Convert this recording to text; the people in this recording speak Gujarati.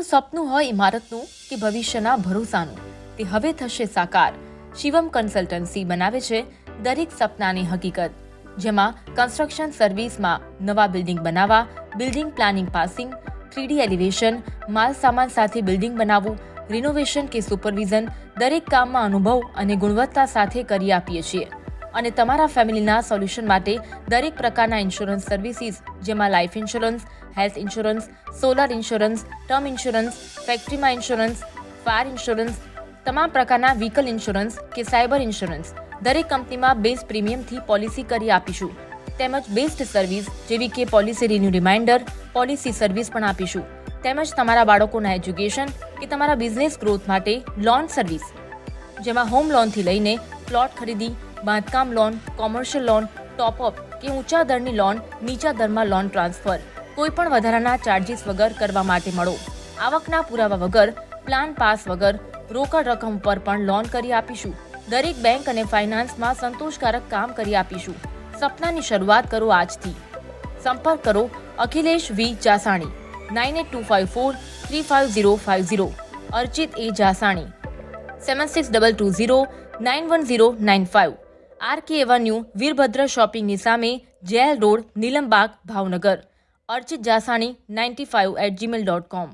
તમારું સપનું હોય ઇમારતનું કે ભવિષ્યના ભરોસાનું, તે હવે થશે સાકાર. શિવમ કન્સલ્ટન્સી બનાવે છે દરેક સપનાની હકીકત, જેમાં કન્સ્ટ્રક્શન સર્વિસમાં નવા બિલ્ડિંગ બનાવવા, building planning passing, 3D elevation, માલ સામાન સાથે બિલ્ડિંગ બનાવવું, રિનોવેશન કે સુપરવિઝન, દરેક કામમાં અનુભવ અને ગુણવત્તા સાથે કરી આપીએ છીએ. અને તમારા ફેમિલીના સોલ્યુશન માટે દરેક પ્રકારના ઇન્સ્યોરન્સ સર્વિસીસ, જેમાં life insurance, health insurance, solar insurance, term insurance, ફેક્ટરીમાં ઇન્સ્યોરન્સ, ફાયર ઇન્સ્યોરન્સ, તમામ પ્રકારના વ્હીકલ ઇન્સ્યોરન્સ કે સાયબર ઇન્સ્યોરન્સ, દરેક કંપનીમાં બેઝ પ્રીમિયમથી પોલિસી કરી આપીશું. તેમજ બેસ્ટ સર્વિસ જેવી કે policy renew reminder, policy service પણ આપીશું. તેમજ તમારા બાળકોના એજ્યુકેશન કે તમારા બિઝનેસ ગ્રોથ માટે લોન સર્વિસ, જેમાં હોમ લોનથી લઈને પ્લોટ ખરીદી, બાંધકામ લોન, કોમર્શિયલ લોન, ટોપઅપ કે ઊંચા દરની લોન, નીચા દરમાં લોન ટ્રાન્સફર, કોઈપણ વધારાના ચાર્જિસ વગર કરવા માટે મળો. આવકના પુરાવા વગર, પ્લાન પાસ વગર, રોકડ રકમ પર પણ લોન કરી આપીશું. દરેક બેંક અને ફાઇનાન્સમાં સંતોષકારક કામ કરી આપીશું. સપનાની શરૂઆત કરો આજથી. સંપર્ક કરો Akhilesh V Jasani, 9825435050, Archit A Jasani, 7622091095, RK avenue, Virbhadra શોપિંગની સામે, jail road, Nilambag, Bhavnagar. Archit Jasani 95@gmail.com.